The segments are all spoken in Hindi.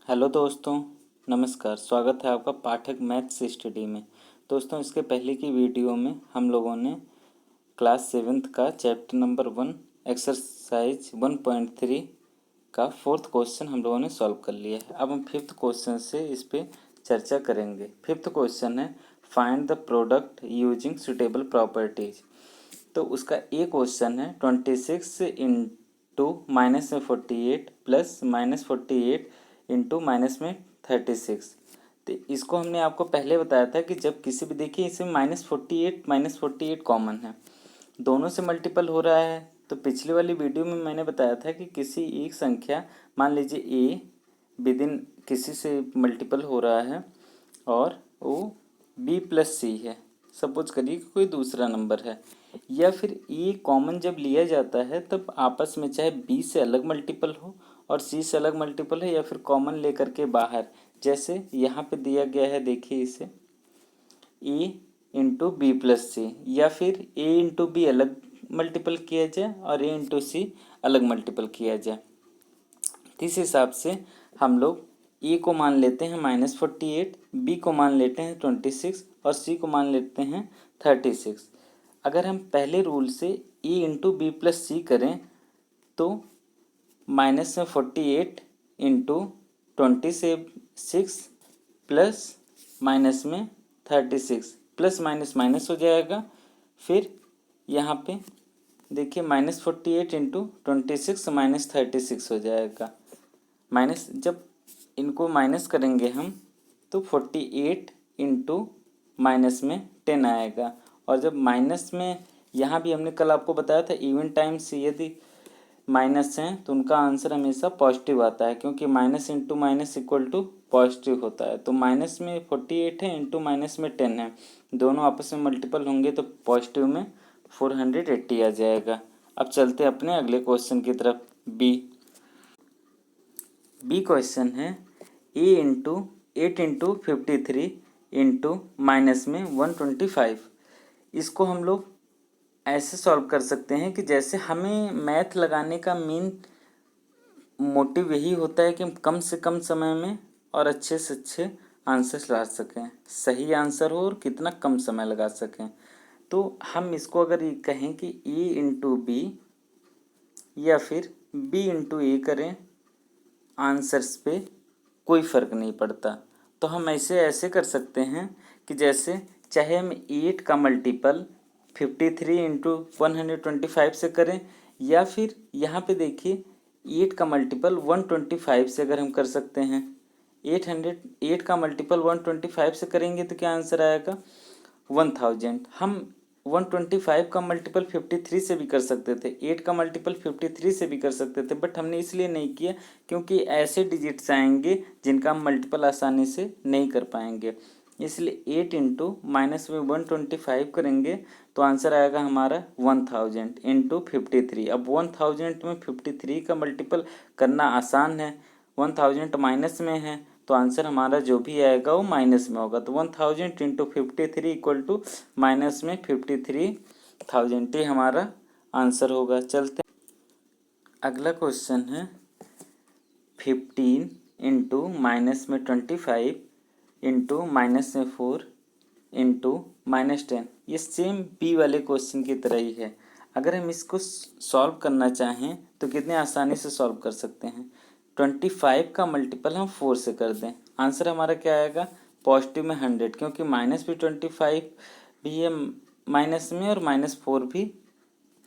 हेलो दोस्तों, नमस्कार। स्वागत है आपका पाठक मैथ्स स्टडी में। दोस्तों, इसके पहले की वीडियो में हम लोगों ने क्लास 7th का चैप्टर नंबर 1 एक्सरसाइज 1.3 का 4th क्वेश्चन हम लोगों ने सॉल्व कर लिया है। अब हम 5th क्वेश्चन से इस पे चर्चा करेंगे। 5th क्वेश्चन है find the product using suitable properties. तो उसका ए क्वेश्चन है 26 इंटू माइनस में 48 प्लस माइनस 48 इंटू माइनस में 36। तो इसको हमने आपको पहले बताया था कि जब किसी भी, देखिए इसमें माइनस फोर्टी एट कॉमन है, दोनों से मल्टीपल हो रहा है। तो पिछली वाली वीडियो में मैंने बताया था कि किसी एक संख्या, मान लीजिए ए विद इन किसी से मल्टीपल हो रहा है और वो बी प्लस सी है, सपोज करिए कि कोई दूसरा नंबर है, या फिर ए कॉमन जब लिया जाता है तब आपस में चाहे बी से अलग मल्टीपल हो और सी से अलग मल्टीपल है, या फिर कॉमन लेकर के बाहर, जैसे यहाँ पे दिया गया है, देखिए इसे ए इंटू बी प्लस सी, या फिर ए इंटू बी अलग मल्टीपल किया जाए और ए इंटू सी अलग मल्टीपल किया जाए। इस हिसाब से हम लोग ए को मान लेते हैं -48, बी को मान लेते हैं 26 और सी को मान लेते हैं 36। अगर हम पहले रूल से ए इंटू बी प्लस सी करें तो माइनस में 48 इंटू 26 प्लस माइनस में 36, प्लस माइनस माइनस हो जाएगा। फिर यहाँ पे देखिए -48 इंटू 26 माइनस 36 हो जाएगा। माइनस जब इनको माइनस करेंगे हम तो 48 इंटू माइनस में 10 आएगा। और जब माइनस में, यहाँ भी हमने कल आपको बताया था इवन टाइम्स यदि माइनस हैं तो उनका आंसर हमेशा पॉजिटिव आता है, क्योंकि minus into minus equal to positive होता है। तो माइनस में 48 है इंटू माइनस में 10 है, दोनों आपस में मल्टीपल होंगे तो पॉजिटिव में 480 आ जाएगा। अब चलते हैं अपने अगले क्वेश्चन की तरफ। बी क्वेश्चन है ए इंटू 8 इंटू 53 इंटू माइनस में 125। इसको हम लोग ऐसे सॉल्व कर सकते हैं कि जैसे हमें मैथ लगाने का मेन मोटिव यही होता है कि हम कम से कम समय में और अच्छे से अच्छे आंसर ला सकें, सही आंसर हो और कितना कम समय लगा सकें। तो हम इसको अगर ये कहें कि ए इंटू बी या फिर बी इंटू ए करें, आंसर्स पे कोई फ़र्क नहीं पड़ता। तो हम ऐसे ऐसे कर सकते हैं कि जैसे चाहे हम 8 का मल्टीपल 53 इंटू 125 से करें, या फिर यहाँ पे देखिए 8 का मल्टीपल 125 से अगर हम कर सकते हैं, 8 का मल्टीपल 125 से करेंगे तो क्या आंसर आएगा 1000। हम 125 का मल्टीपल 53 से भी कर सकते थे, 8 का मल्टीपल 53 से भी कर सकते थे, बट हमने इसलिए नहीं किया क्योंकि ऐसे डिजिट्स आएंगे जिनका हम मल्टीपल आसानी से नहीं कर पाएंगे। इसलिए 8 इंटू माइनस में 125 करेंगे तो आंसर आएगा हमारा 1000 इंटू 53। अब 1000 में 53 का मल्टीपल करना आसान है, 1000 माइनस में है तो आंसर हमारा जो भी आएगा वो माइनस में होगा। तो 1000 इंटू 53 इक्वल टू माइनस में 53,000 ही हमारा आंसर होगा। चलते अगला क्वेश्चन है 15 इंटू माइनस में 25 इंटू माइनस में 4 इंटू माइनस 10। ये सेम बी वाले क्वेश्चन की तरह ही है। अगर हम इसको सॉल्व करना चाहें तो कितने आसानी से सॉल्व कर सकते हैं। 25 का मल्टीपल हम 4 से कर दें, आंसर हमारा क्या आएगा पॉजिटिव में 100, क्योंकि माइनस भी 25 भी है माइनस में और -4 भी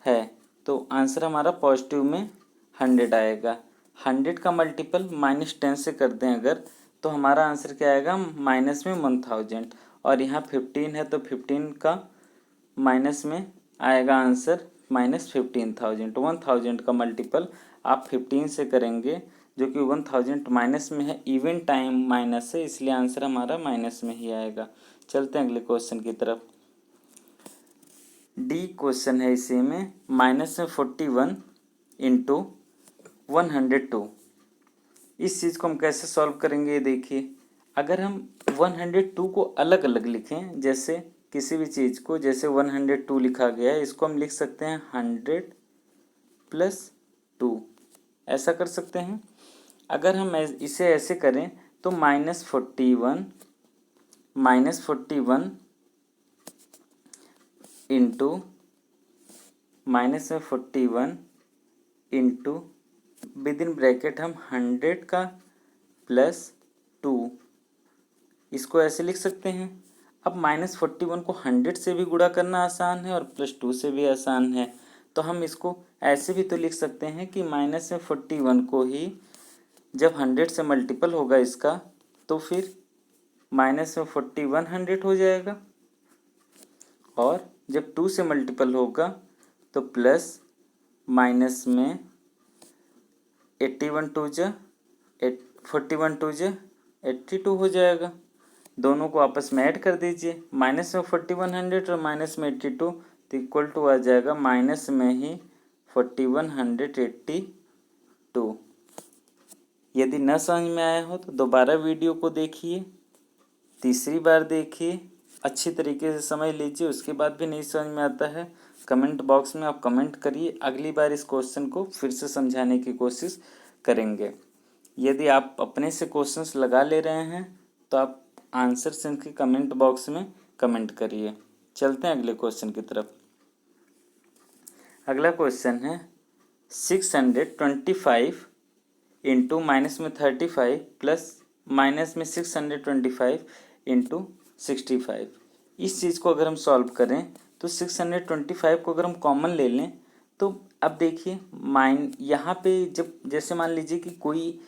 है, तो आंसर हमारा पॉजिटिव में 100 आएगा। 100 का मल्टीपल -10 से कर दें अगर, तो हमारा आंसर क्या आएगा माइनस में 1000। और यहाँ 15 है तो 15 का माइनस में आएगा आंसर -15,000। 1000 का मल्टीपल आप 15 से करेंगे जो कि 1000 माइनस में है, इवन टाइम माइनस है, इसलिए आंसर हमारा माइनस में ही आएगा। चलते हैं अगले क्वेश्चन की तरफ। डी क्वेश्चन है, इसी में -41 इंटू 102। इस चीज़ को हम कैसे सॉल्व करेंगे, देखिए अगर हम 102 को अलग अलग लिखें, जैसे किसी भी चीज़ को, जैसे 102 लिखा गया है, इसको हम लिख सकते हैं 100 + 2, ऐसा कर सकते हैं। अगर हम इसे ऐसे करें तो -41 into -41 into with in bracket हम 100 का +2, इसको ऐसे लिख सकते हैं। अब -41 को 100 से भी गुणा करना आसान है और +2 से भी आसान है, तो हम इसको ऐसे भी तो लिख सकते हैं कि -41 को ही जब 100 से मल्टीपल होगा इसका तो फिर -41 100 हो जाएगा, और जब 2 से मल्टीपल होगा तो प्लस माइनस में 81 2 जा 41 2 जा 82 हो जाएगा। दोनों को आपस में ऐड कर दीजिए, माइनस में 4100 और माइनस में 82 तो इक्वल टू आ जाएगा माइनस में ही 4182। यदि न समझ में आया हो तो दोबारा वीडियो को देखिए, तीसरी बार देखिए, अच्छी तरीके से समझ लीजिए। उसके बाद भी नहीं समझ में आता है कमेंट बॉक्स में आप कमेंट करिए, अगली बार इस क्वेश्चन को फिर से समझाने की कोशिश करेंगे। यदि आप अपने से क्वेश्चंस लगा ले रहे हैं तो आप आंसर से इनके कमेंट बॉक्स में कमेंट करिए। चलते हैं अगले क्वेश्चन की तरफ। अगला क्वेश्चन है 625 इंटू माइनस में 35 प्लस माइनस में 625 इंटू 65। इस चीज़ को अगर हम सॉल्व करें तो 625 को अगर हम कॉमन ले लें तो अब देखिए यहाँ पे जब जैसे मान लीजिए कि कोई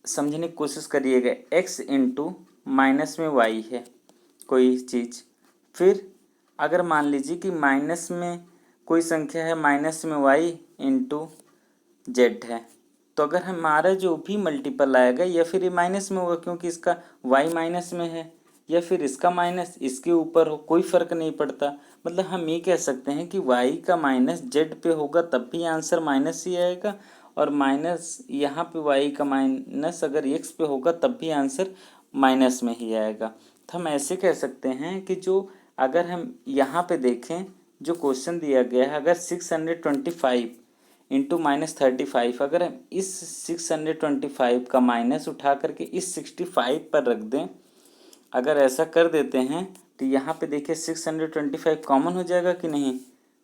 समझने की कोशिश करिएगा, x इंटू माइनस में y है कोई चीज़, फिर अगर मान लीजिए कि माइनस में कोई संख्या है माइनस में y इंटू z है, तो अगर हमारा जो भी मल्टीपल आएगा या फिर ये माइनस में होगा क्योंकि इसका y माइनस में है, या फिर इसका माइनस इसके ऊपर हो, कोई फ़र्क नहीं पड़ता। मतलब हम ये कह सकते हैं कि y का माइनस z पे होगा तब भी आंसर माइनस ही आएगा, और माइनस यहाँ पे y का माइनस अगर x पे होगा तब भी आंसर माइनस में ही आएगा। तो हम ऐसे कह सकते हैं कि जो अगर हम यहाँ पे देखें जो क्वेश्चन दिया गया है, अगर 625 इंटू -35, अगर हम इस 625 का माइनस उठा करके इस 65 पर रख दें, अगर ऐसा कर देते हैं तो यहाँ पे देखिए 625 कॉमन हो जाएगा कि नहीं।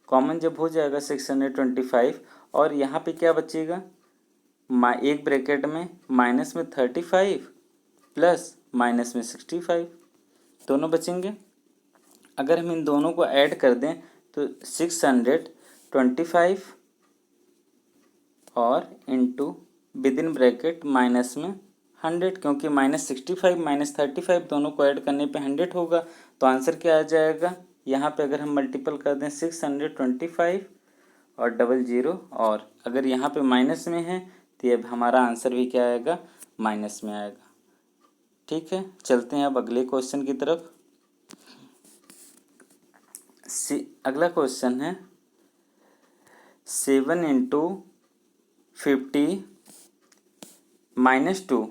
कॉमन जब हो जाएगा 625 और यहाँ पे क्या बचेगा, एक ब्रैकेट में माइनस में 35 प्लस माइनस में 65 दोनों बचेंगे। अगर हम इन दोनों को ऐड कर दें तो 625 और into with in bracket minus में 100, क्योंकि -65 -35 दोनों को ऐड करने पे 100 होगा, तो आंसर क्या आ जाएगा। यहाँ पे अगर हम मल्टीपल कर दें 625 और 00, और अगर यहाँ पे माइनस में है तो ये हमारा आंसर भी क्या आएगा, माइनस में आएगा। ठीक है, चलते हैं अब अगले क्वेश्चन की तरफ। अगला क्वेश्चन है 7 इंटू 50 -2।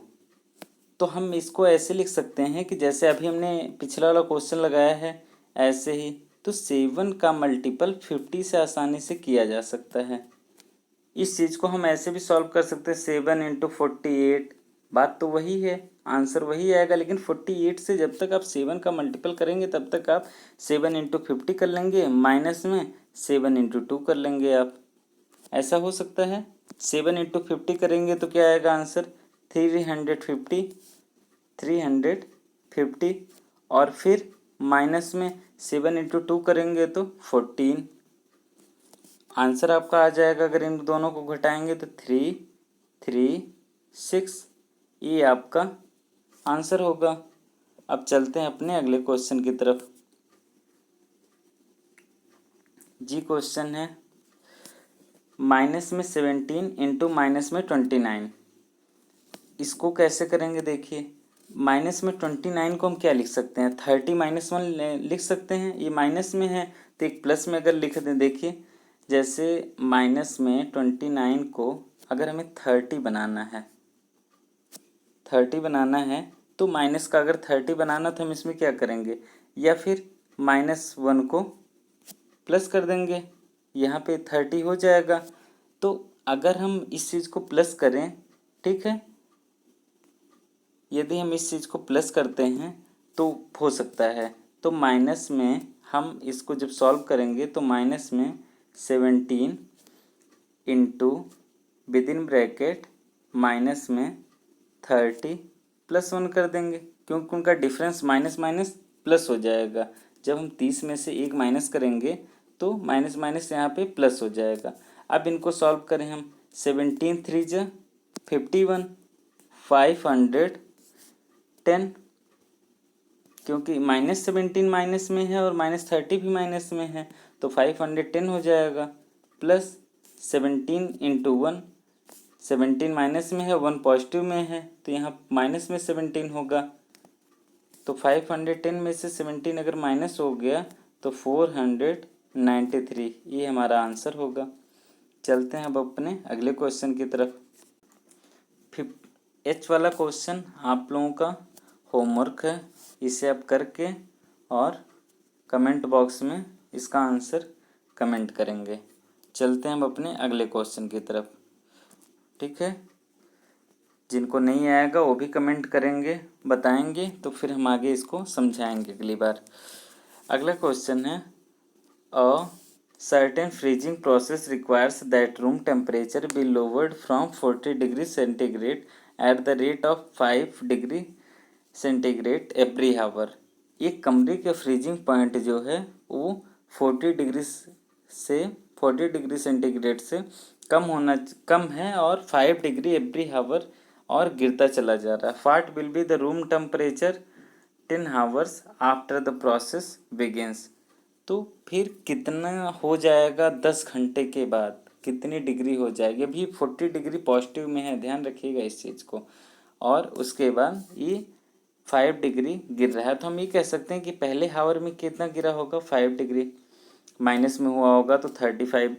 तो हम इसको ऐसे लिख सकते हैं कि जैसे अभी हमने पिछला वाला क्वेश्चन लगाया है ऐसे ही, तो 7 का मल्टीपल 50 से आसानी से किया जा सकता है। इस चीज़ को हम ऐसे भी सॉल्व कर सकते हैं 7 इंटू 48, बात तो वही है, आंसर वही आएगा, लेकिन 48 से जब तक आप 7 का मल्टीपल करेंगे तब तक आप 7 इंटू 50 कर लेंगे, माइनस में 7 इंटू 2 कर लेंगे आप। ऐसा हो सकता है। 7 इंटू 50 करेंगे तो क्या आएगा आंसर, 350 और फिर माइनस में 7 इंटू 2 करेंगे तो 14। आंसर आपका आ जाएगा, अगर इन दोनों को घटाएंगे तो 336, ये आपका आंसर होगा। अब चलते हैं अपने अगले क्वेश्चन की तरफ। जी क्वेश्चन है माइनस में 17 इंटू माइनस में 29। इसको कैसे करेंगे, देखिए माइनस में 29 को हम क्या लिख सकते हैं, 30 -1 लिख सकते हैं, ये माइनस में है तो एक प्लस में अगर लिख दें, देखिए जैसे माइनस में 29 को अगर हमें 30 बनाना है, 30 बनाना है तो माइनस का अगर 30 बनाना तो हम इसमें क्या करेंगे, या फिर -1 को प्लस कर देंगे, यहाँ पे 30 हो जाएगा। तो अगर हम इस चीज़ को प्लस करें ठीक है। यदि हम इस चीज़ को प्लस करते हैं तो हो सकता है, तो माइनस में हम इसको जब सॉल्व करेंगे तो माइनस में 17 into with in bracket minus में 30 प्लस 1 कर देंगे, क्योंकि उनका डिफरेंस माइनस माइनस प्लस हो जाएगा। जब हम 30 में से 1 माइनस करेंगे तो माइनस माइनस यहाँ पे प्लस हो जाएगा। अब इनको सॉल्व करें हम, 17 3 जा 51, 510, क्योंकि -17 माइनस में है और -30 भी माइनस में है, तो 510 हो जाएगा। प्लस 17 इंटू 1, 17 माइनस में है, 1 पॉजिटिव में है, तो यहाँ माइनस में 17 होगा। तो 510 में से 17 अगर माइनस हो गया तो 493, ये हमारा आंसर होगा। चलते हैं अब अपने अगले क्वेश्चन की तरफ। H वाला क्वेश्चन आप लोगों का होमवर्क है, इसे आप करके और कमेंट बॉक्स में इसका आंसर कमेंट करेंगे। चलते हैं हम अपने अगले क्वेश्चन की तरफ। ठीक है, जिनको नहीं आएगा वो भी कमेंट करेंगे, बताएंगे, तो फिर हम आगे इसको समझाएंगे अगली बार। अगला क्वेश्चन है, a certain freezing process requires that room temperature be lowered from 40 degree centigrade at the rate of 5 degree centigrade every hour. एक कमरे का फ्रीजिंग पॉइंट जो है वो 40 डिग्री से 40 डिग्री सेंटीग्रेड से कम है और 5 डिग्री एवरी हावर और गिरता चला जा रहा है। What will be the room temperature 10 hours after the process begins. तो फिर कितना हो जाएगा 10 घंटे के बाद, कितनी डिग्री हो जाएगी। अभी 40 डिग्री पॉजिटिव में है, ध्यान रखिएगा इस चीज़ को। और उसके बाद ये 5 डिग्री गिर रहा है, तो हम ये कह सकते हैं कि पहले हावर में कितना गिरा होगा, 5 डिग्री माइनस में हुआ होगा तो 35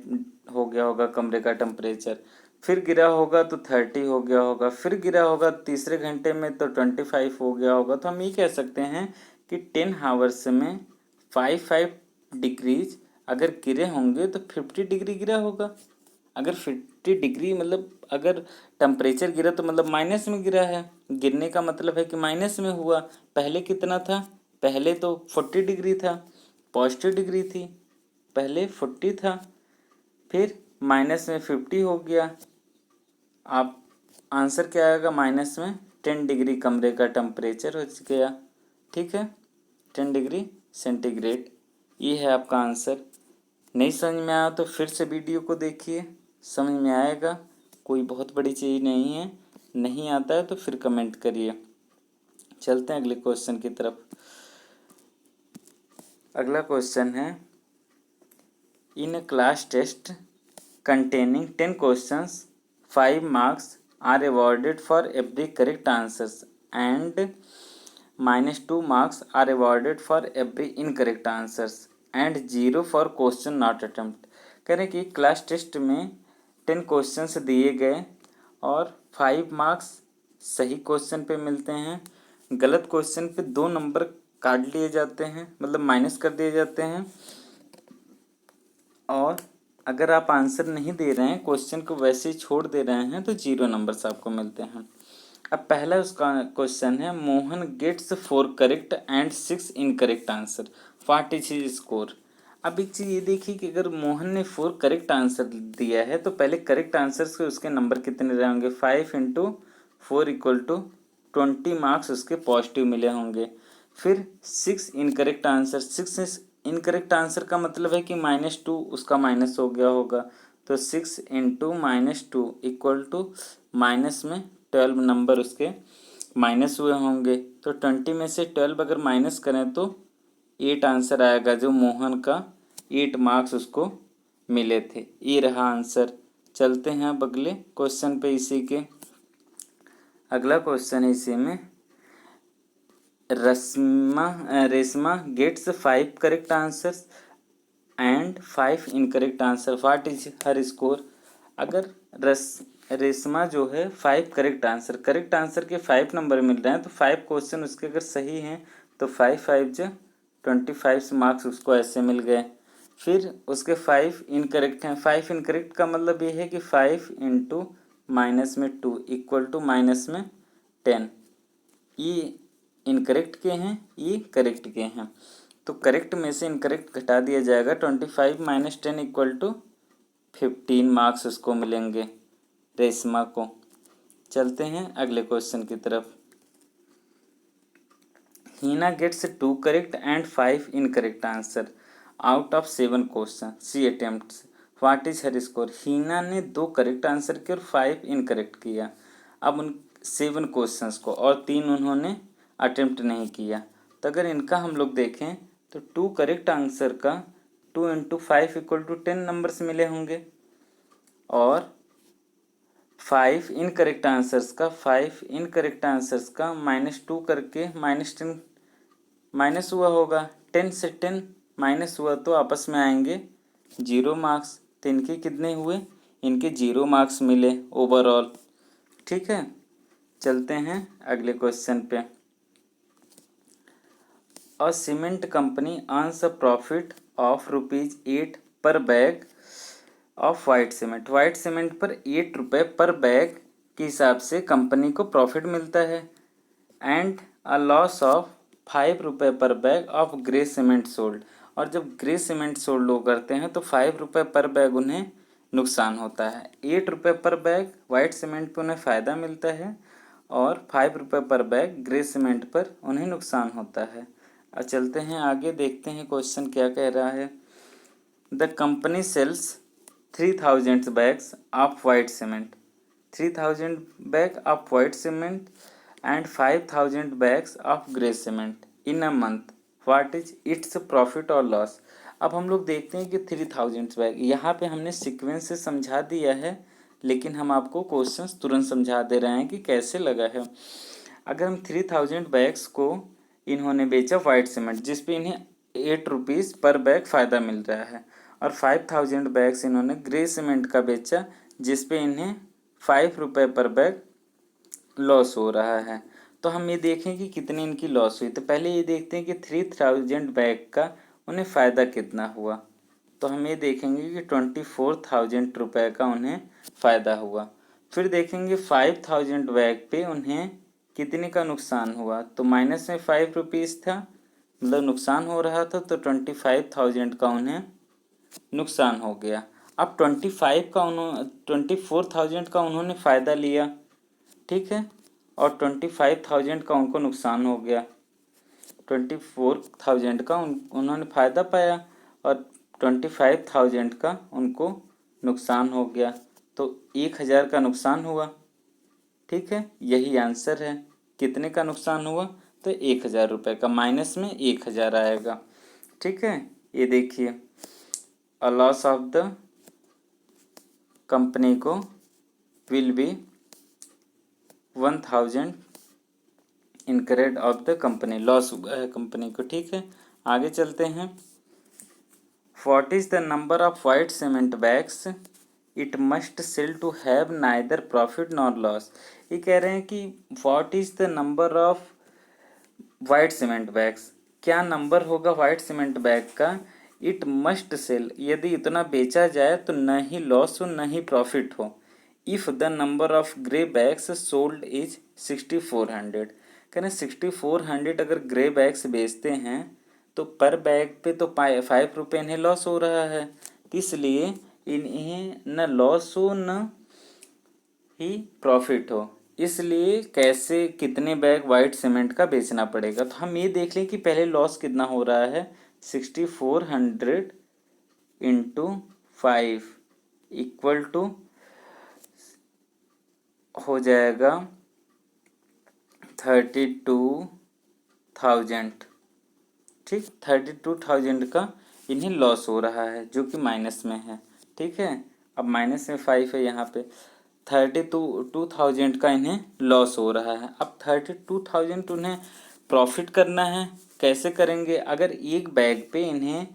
हो गया होगा कमरे का टेम्परेचर, फिर गिरा होगा तो 30 हो गया होगा, फिर गिरा होगा तीसरे घंटे में तो 25 हो गया होगा। तो हम ये कह सकते हैं कि 10 हावर्स में 5 डिग्रीज अगर गिरे होंगे तो 50 डिग्री गिरा होगा। अगर 50 डिग्री मतलब अगर टेम्परेचर गिरा तो मतलब माइनस में गिरा है, गिरने का मतलब है कि माइनस में हुआ। पहले कितना था, पहले तो 40 डिग्री था, पॉजिटिव डिग्री थी, पहले 40 था, फिर माइनस में 50 हो गया। आप आंसर क्या आएगा, माइनस में 10 डिग्री कमरे का टेम्परेचर हो गया। ठीक है, 10 डिग्री सेंटीग्रेड, ये है आपका आंसर। नहीं समझ में आया तो फिर से वीडियो को देखिए, समझ में आएगा। कोई बहुत बड़ी चीज़ नहीं है, नहीं आता है तो फिर कमेंट करिए। चलते हैं अगले क्वेश्चन की तरफ। अगला क्वेश्चन है, in a class test containing 10 questions, 5 marks are awarded for every correct answers and -2 marks are awarded for every incorrect answers and 0 for question not attempt। कह रहे हैं कि क्लास टेस्ट में 10 क्वेश्चंस दिए गए और 5 मार्क्स सही क्वेश्चन पे मिलते हैं, गलत क्वेश्चन पे 2 नंबर काट लिए जाते हैं, मतलब माइनस कर दिए जाते हैं, और अगर आप आंसर नहीं दे रहे हैं, क्वेश्चन को वैसे ही छोड़ दे रहे हैं तो 0 नंबर्स आपको मिलते हैं। अब पहला उसका क्वेश्चन है, Mohan gets 4 correct and 6 incorrect answer, what is his score. अब एक चीज़ ये देखिए कि अगर मोहन ने 4 करेक्ट आंसर दिया है तो पहले करेक्ट आंसर के उसके नंबर कितने रहे होंगे, 5 इंटू 4 इक्वल टू 20 मार्क्स उसके पॉजिटिव मिले होंगे। फिर 6 इनकरेक्ट आंसर, 6 इनकरेक्ट आंसर का मतलब है कि -2 उसका माइनस हो गया होगा, तो 6 इंटू -2 इक्वल टू माइनस में 12 नंबर उसके माइनस हुए होंगे। तो 20 में से 12 अगर माइनस करें तो 8 आंसर आएगा, जो मोहन का 8 मार्क्स उसको मिले थे। ये रहा आंसर। चलते हैं अब अगले क्वेश्चन पे। इसी के अगला क्वेश्चन है, इसी में Reshma gets 5 correct answers and 5 incorrect answer, what is her score. अगर रेशमा जो है 5 करेक्ट आंसर के 5 नंबर मिल रहे हैं, तो 5 क्वेश्चन उसके अगर सही हैं तो 5 5 जो 25 मार्क्स उसको ऐसे मिल गए। फिर उसके 5 इनकरेक्ट हैं, 5 इनकरेक्ट का मतलब ये है कि 5 इंटू माइनस में 2 इक्वल टू माइनस में 10। ये इनकरेक्ट के हैं, ये करेक्ट के हैं, तो करेक्ट में से इनकरेक्ट घटा दिया जाएगा। 25 माइनस 10 इक्वल टू 15 मार्क्स उसको मिलेंगे, रेशमा को। चलते हैं अगले क्वेश्चन की तरफ। Heena gets 2 correct and 5 incorrect answer out of 7 question she attempts, what is her score. Heena ने 2 करेक्ट आंसर किए और 5 इनकरेक्ट किया। अब उन 7 क्वेश्चंस को, और 3 उन्होंने अटेम्प्ट नहीं किया। तो अगर इनका हम लोग देखें तो 2 करेक्ट आंसर का 2 इंटू 5 इक्वल टू 10 नंबर्स मिले होंगे, और 5 इनकरेक्ट आंसर्स का -2 करके -10 माइनस हुआ होगा। 10 से 10 माइनस हुआ तो आपस में आएंगे 0 मार्क्स। तो इनके कितने हुए, इनके 0 मार्क्स मिले ओवरऑल। ठीक है, चलते हैं अगले क्वेश्चन पे। A cement company earns a profit of ₹8 per bag of white cement. White cement पर 8 रुपये पर बैग के हिसाब से कंपनी को प्रॉफिट मिलता है। एंड अ लॉस ऑफ 5 रुपये पर bag of grey cement sold. और जब ग्रे सीमेंट सोल्ड लोग करते हैं तो 5 रुपये पर बैग उन्हें नुकसान होता है। 8 रुपये पर बैग वाइट सीमेंट पर उन्हें फ़ायदा मिलता है, और 5 रुपये पर बैग ग्रे सीमेंट पर उन्हें नुकसान होता है। अब चलते हैं आगे, देखते हैं क्वेश्चन क्या कह रहा है। The company sells 3000 bags of white cement, 3000 bag of white cement and 5000 bags of grey cement in a month, what is its profit और लॉस। अब हम लोग देखते हैं कि 3000 बैग, यहाँ पे हमने सीक्वेंस से समझा दिया है, लेकिन हम आपको क्वेश्चंस तुरंत समझा दे रहे हैं कि कैसे लगा है। अगर हम 3000 बैग्स को इन्होंने बेचा वाइट सीमेंट, जिस पे इन्हें 8 रुपीज़ पर बैग फ़ायदा मिल रहा है, और 5000 बैग्स इन्होंने ग्रे सीमेंट का बेचा, जिस पे इन्हें 5 रुपये पर बैग लॉस हो रहा है। तो हम ये देखें कि कितनी इनकी लॉस हुई। तो पहले ये देखते हैं कि 3000 बैग का उन्हें फ़ायदा कितना हुआ। तो हम ये देखेंगे कि 24,000 रुपये का उन्हें फ़ायदा हुआ। फिर देखेंगे 5000 बैग पे उन्हें कितने का नुकसान हुआ। तो माइनस में 5 रुपीज़ था, मतलब नुकसान हो रहा था, तो 25,000 का उन्हें नुकसान हो गया। अब 24,000 का उन्होंने फ़ायदा लिया, ठीक है, और 25,000 का उनको नुकसान हो गया। 24,000 का उन्होंने फ़ायदा पाया, और 25,000 का उनको नुकसान हो गया, तो 1,000 का नुकसान हुआ। ठीक है, यही आंसर है। कितने का नुकसान हुआ, तो 1,000 रुपये का, माइनस में 1,000 आएगा। ठीक है, ये देखिए, a loss of the company को will be 1,000 incorrect of the company, loss हुआ है कंपनी को। ठीक है, आगे चलते हैं। What is the number of white cement bags it must sell to have neither profit nor loss. ये कह रहे हैं कि what is the number of white cement bags, क्या नंबर होगा वाइट सीमेंट बैग का, इट मस्ट सेल, यदि इतना बेचा जाए तो न ही लॉस हो न ही प्रॉफिट हो। If the number of grey bags sold is 6400, कह रहे 6400 अगर ग्रे बैग्स बेचते हैं तो पर बैग पे तो 5 रुपये इन्हें लॉस हो रहा है, इसलिए इन्हें न लॉस हो न ही प्रॉफिट हो। इसलिए कैसे, कितने बैग वाइट सीमेंट का बेचना पड़ेगा। तो हम ये देख लें कि पहले लॉस कितना हो रहा है। 6400 इंटू 5 इक्वल टू हो जाएगा 32,000। ठीक, 32,000 का इन्हें लॉस हो रहा है, जो कि माइनस में है। ठीक है, अब माइनस में 5 है यहाँ पे। 32,000 का इन्हें लॉस हो रहा है। अब 32,000 उन्हें प्रॉफिट करना है, कैसे करेंगे। अगर एक बैग पे इन्हें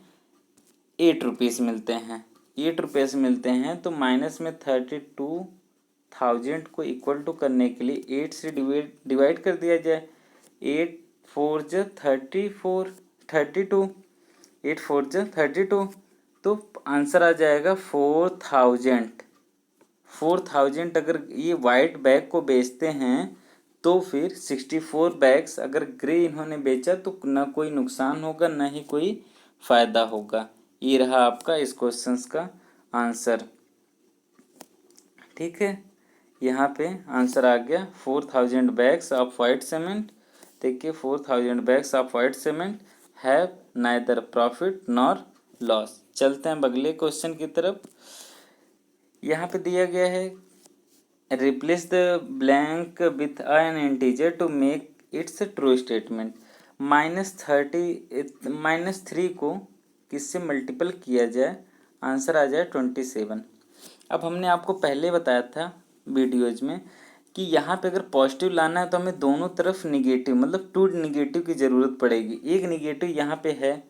8 रुपीज़ मिलते हैं, 8 रुपये से मिलते हैं, तो माइनस में 32,000 को इक्वल टू करने के लिए 8 से डिवाइड कर दिया जाए। 8 4 ज 32, 8 4 ज 32, तो आंसर आ जाएगा 4,000 4000 अगर ये वाइट बैग को बेचते हैं तो फिर 64 बैग्स अगर ग्रे इन्होंने बेचा तो ना कोई नुकसान होगा ना ही कोई फ़ायदा होगा। ये रहा आपका इस क्वेश्चंस का आंसर। ठीक है, यहाँ पे आंसर आ गया 4000 बैग्स ऑफ वाइट सीमेंट। देखिए 4000 bags of white cement have neither profit nor loss. चलते हैं अगले क्वेश्चन की तरफ। यहाँ पे दिया गया है replace the blank with an integer to make its true statement. -3 को किससे मल्टीपल किया जाए, आंसर आ जाए 27। अब हमने आपको पहले बताया था वीडियोज में कि यहाँ पे अगर पॉजिटिव लाना है तो हमें दोनों तरफ निगेटिव मतलब 2 निगेटिव की ज़रूरत पड़ेगी। एक निगेटिव यहाँ पे है,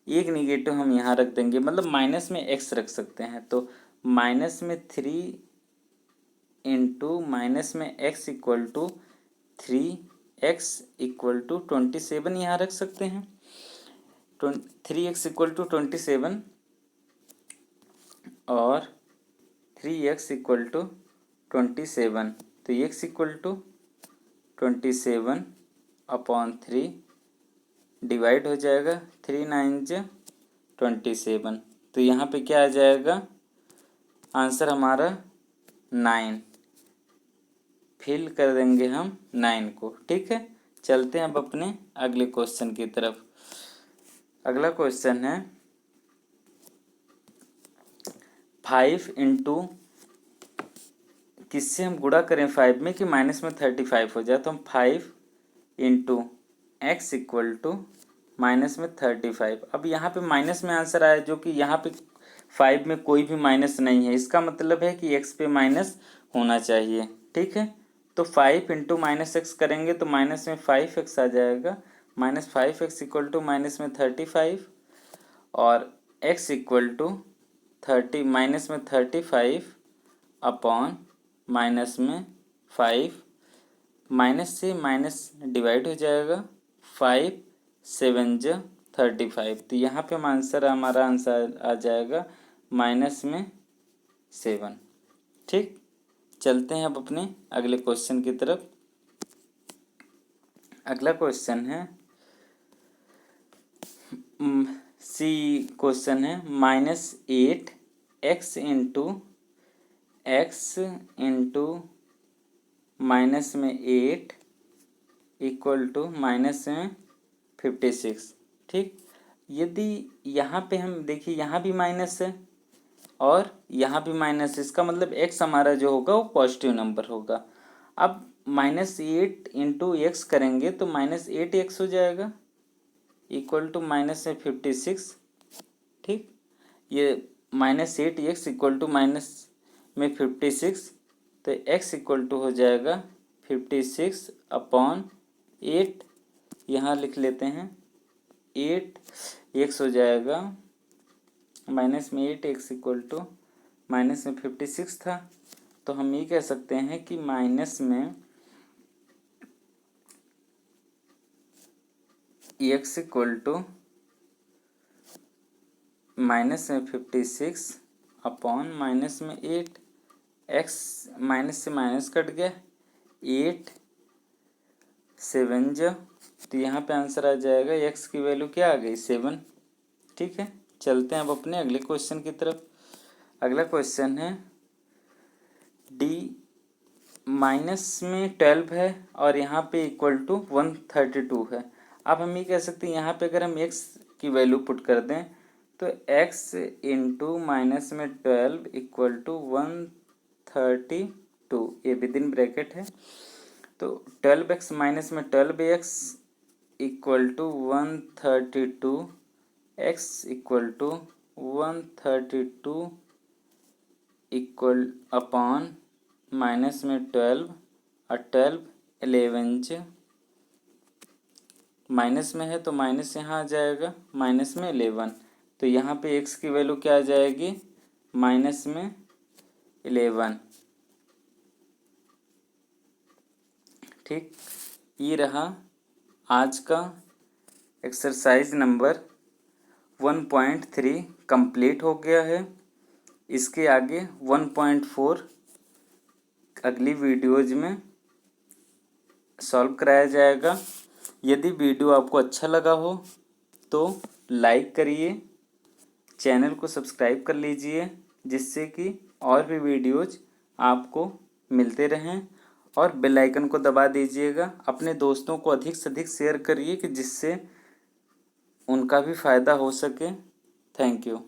एक निगेटिव हम यहाँ रख देंगे, मतलब माइनस में x रख सकते हैं। तो -3 इंटू माइनस में x equal to 3x equal to 27 यहाँ रख सकते हैं। 3x इक्वल टू 27 और 3x इक्वल टू 27। तो x equal to 27 upon 3 divide हो जाएगा 3 9 27। तो यहाँ पे क्या आ जाएगा आंसर हमारा 9। फिल कर देंगे हम 9 को। ठीक है, चलते हैं अब अपने अगले क्वेश्चन की तरफ। अगला क्वेश्चन है 5 इंटू किससे हम गुणा करें 5 में कि माइनस में 35 हो जाए। तो हम 5 into x equal to minus में 35। अब यहाँ पे माइनस में आंसर आया जो कि यहाँ पे 5 में कोई भी माइनस नहीं है, इसका मतलब है कि x पे माइनस होना चाहिए। ठीक है, तो 5 इंटू माइनस एक्स करेंगे तो माइनस में 5x आ जाएगा। -5x इक्वल टू माइनस में 35 और x इक्वल टू 30 माइनस में 35 अपॉन माइनस में 5। माइनस से माइनस डिवाइड हो जाएगा 5 7 35। तो यहाँ पे हमारा आंसर आ जाएगा माइनस में 7। ठीक, चलते हैं अब अपने अगले क्वेश्चन की तरफ। अगला क्वेश्चन है सी क्वेश्चन है -8x इंटू माइनस में 8 इक्वल टू माइनस में 56। ठीक, यदि यहाँ पे हम देखिए यहाँ भी माइनस है और यहाँ भी माइनस है, इसका मतलब x हमारा जो होगा वो पॉजिटिव नंबर होगा। अब -8 इंटू एक्स करेंगे तो -8x हो जाएगा इक्वल टू माइनस में 56। ठीक, ये -8x इक्वल टू माइनस में 56। तो x इक्वल टू हो जाएगा 56 अपॉन 8, यहाँ लिख लेते हैं 8x हो जाएगा माइनस में 8x इक्वल टू माइनस में 56 था। तो हम ये कह सकते हैं कि माइनस में x इक्वल टू माइनस में 56 अपॉन माइनस में 8। x माइनस से माइनस कट गया 8 7 तो यहाँ पे आंसर आ जाएगा x की वैल्यू क्या आ गई 7। ठीक है, चलते हैं अब अपने अगले क्वेश्चन की तरफ। अगला क्वेश्चन है d माइनस में 12 है और यहाँ पे इक्वल टू 132 है। अब हम ये कह सकते हैं यहाँ पे अगर हम x की वैल्यू पुट कर दें तो x इंटू माइनस में 12 इक्वल टू 132, ये विद इन ब्रैकेट है। तो 12x माइनस में 12x equal to 132, x equal to 132 equal upon minus में 12 और 12 11 माइनस में है तो माइनस यहाँ आ जाएगा माइनस में 11। तो यहाँ पे x की वैल्यू क्या आ जाएगी माइनस में 11। ठीक, ये रहा आज का एक्सरसाइज नंबर 1.3 कंप्लीट हो गया है। इसके आगे 1.4 अगली वीडियोज में सॉल्व कराया जाएगा। यदि वीडियो आपको अच्छा लगा हो तो लाइक करिए, चैनल को सब्सक्राइब कर लीजिए, जिससे कि और भी वीडियोज आपको मिलते रहें, और बेल आइकन को दबा दीजिएगा। अपने दोस्तों को अधिक से अधिक शेयर करिए कि जिससे उनका भी फ़ायदा हो सके। Thank you.